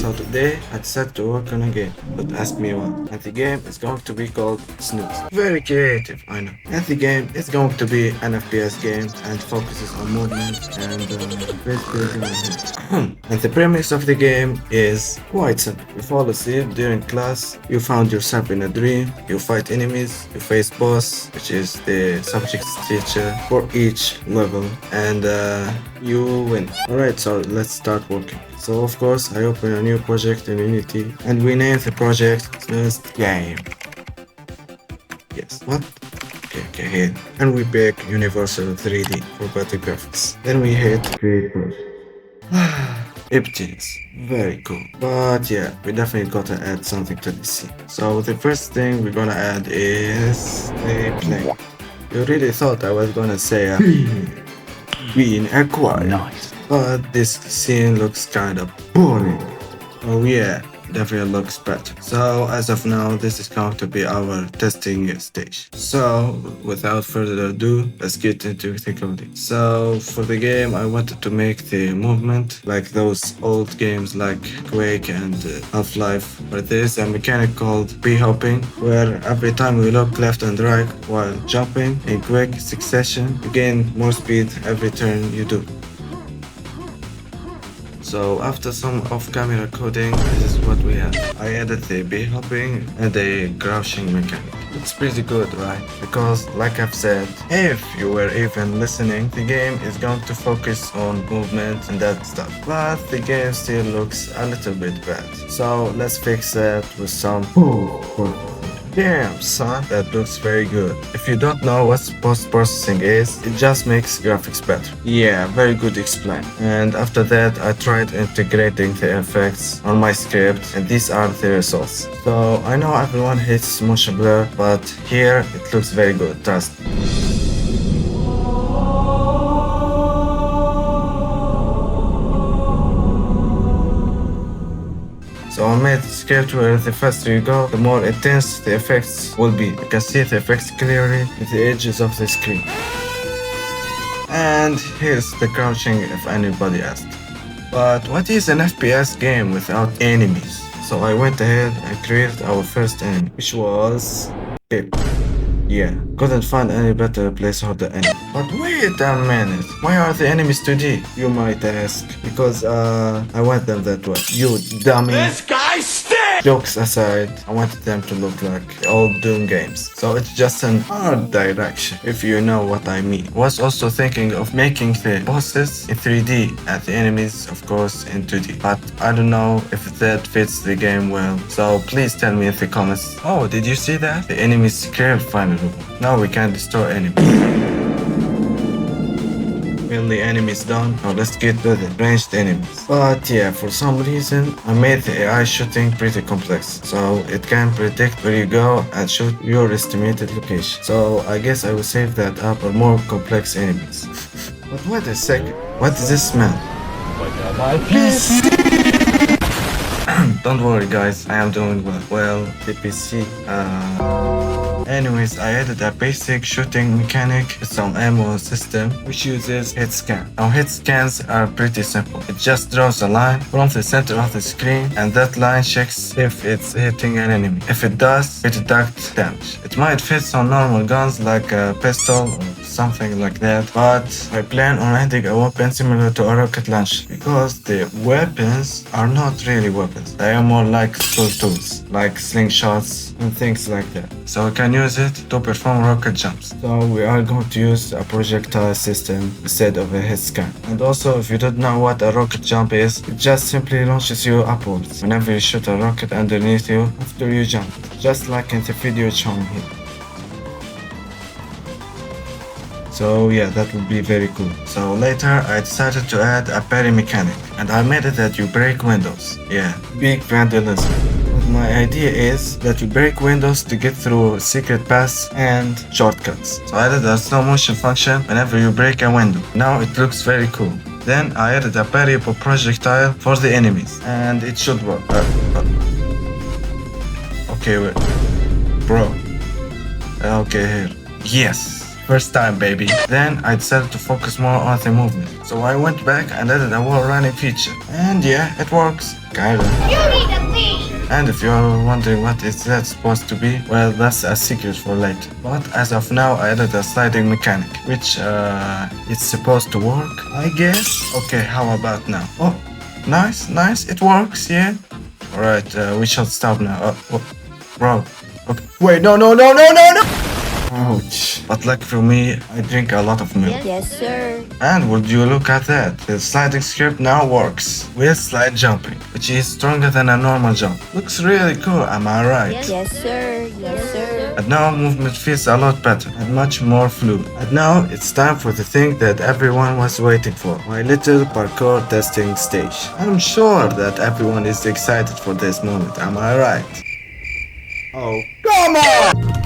So today I decided to work on a game, but ask me why. And the game is going to be called Snooze. Very creative, I know. And the game is going to be an FPS game and focuses on movement and basically and the premise of the game is quite simple. You fall asleep during class, you found yourself in a dream, you fight enemies, you face boss, which is the subject's teacher for each level, and you win. Alright, so let's start working. So of course I open a new project in Unity and we name the project Snooze Game. Yes, what? Okay, here. And we pick Universal 3D for better graphics. Then we hit Create Project. Emptiness. Very cool. But yeah, we definitely gotta add something to the scene. So the first thing we're gonna add is a plane. You really thought I was gonna say being acquired. Nice. But this scene looks kinda boring. Oh yeah, definitely looks better. So as of now, this is going to be our testing stage. So without further ado, let's get into the coding. So for the game, I wanted to make the movement like those old games like Quake and Half-Life, where there's a mechanic called B-hopping, where every time we look left and right while jumping in quick succession, you gain more speed every turn you do. So after some off-camera coding, this is what we have. I added the B-hopping and the crouching mechanic. It's pretty good, right? Because like I've said, if you were even listening, the game is going to focus on movement and that stuff. But the game still looks a little bit bad. So let's fix that with some Damn, son, that looks very good. If you don't know what post-processing is, it just makes graphics better. Yeah, very good explain. And after that, I tried integrating the effects on my script, and these are the results. So I know everyone hates motion blur, but here it looks very good, trust me. So I made the script where the faster you go, the more intense the effects will be. You can see the effects clearly at the edges of the screen. And here's the crouching if anybody asked. But what is an FPS game without enemies? So I went ahead and created our first enemy, which was Pip. Yeah, couldn't find any better place for the enemy. But wait a minute, why are the enemies 2D? You might ask. Because I want them that way. You dummy. This guy stinks! Jokes aside, I wanted them to look like old Doom games. So it's just an art direction, if you know what I mean. Was also thinking of making the bosses in 3D and the enemies, of course, in 2D. But I don't know if that fits the game well. So please tell me in the comments. Oh, did you see that? The enemies scared finally. Now we can destroy enemies. When the enemy is done, now let's get to the ranged enemies. But yeah, for some reason, I made the AI shooting pretty complex. So it can predict where you go and shoot your estimated location. So I guess I will save that up for more complex enemies. But wait a second, what is this smell? Please. Don't worry guys, I am doing well. Well, the PC, Anyways, I added a basic shooting mechanic with some ammo system which uses hit scan. Now hit scans are pretty simple. It just draws a line from the center of the screen and that line checks if it's hitting an enemy. If it does, it deducts damage. It might fit on normal guns like a pistol or something like that, but I plan on adding a weapon similar to a rocket launcher because the weapons are not really weapons. They are more like tool tools, like slingshots and things like that. So we can use it to perform rocket jumps. So we are going to use a projectile system instead of a hit scan. And also, if you don't know what a rocket jump is, it just simply launches you upwards whenever you shoot a rocket underneath you after you jump, just like in the video shown here. So yeah, that would be very cool. So later I decided to add a parry mechanic and I made it that you break windows. Yeah, big vandalism. But my idea is that you break windows to get through secret paths and shortcuts. So I added a slow motion function whenever you break a window. Now it looks very cool. Then I added a parry projectile for the enemies and it should work. Okay, wait. Bro. Okay, here. Yes. First time, baby. Then I decided to focus more on the movement. So I went back and added a wall running feature. And yeah, it works. Kinda. You need a pee! And if you're wondering what is that supposed to be, well, that's a secret for later. But as of now, I added a sliding mechanic, which it's supposed to work, I guess. Okay, how about now? Oh, nice, it works, yeah. Alright, we shall stop now. Oh, bro. Okay. Wait, no. Ouch. But lucky for me, I drink a lot of milk. Yes, sir. And would you look at that? The sliding script now works with slide jumping, which is stronger than a normal jump. Looks really cool, am I right? Yes, sir. Yes, sir. And now movement feels a lot better and much more fluid. And now it's time for the thing that everyone was waiting for, my little parkour testing stage. I'm sure that everyone is excited for this moment, am I right? Oh, come on!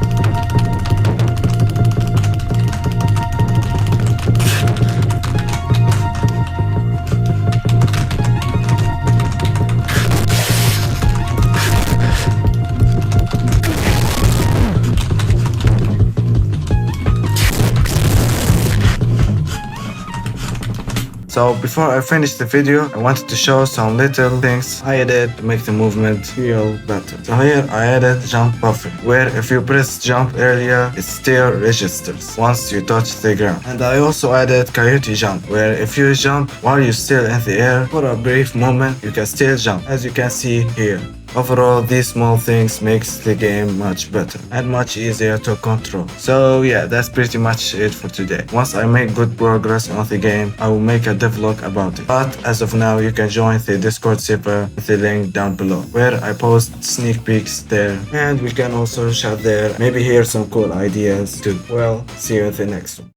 So before I finish the video, I wanted to show some little things I added to make the movement feel better. So here I added jump buffer, where if you press jump earlier, it still registers once you touch the ground. And I also added coyote jump, where if you jump while you're still in the air for a brief moment, you can still jump, as you can see here. Overall, these small things makes the game much better and much easier to control. So yeah, that's pretty much it for today. Once I make good progress on the game, I will make a devlog about it. But as of now, you can join the Discord server with the link down below, where I post sneak peeks there, and we can also chat there, maybe hear some cool ideas too. Well, see you in the next one.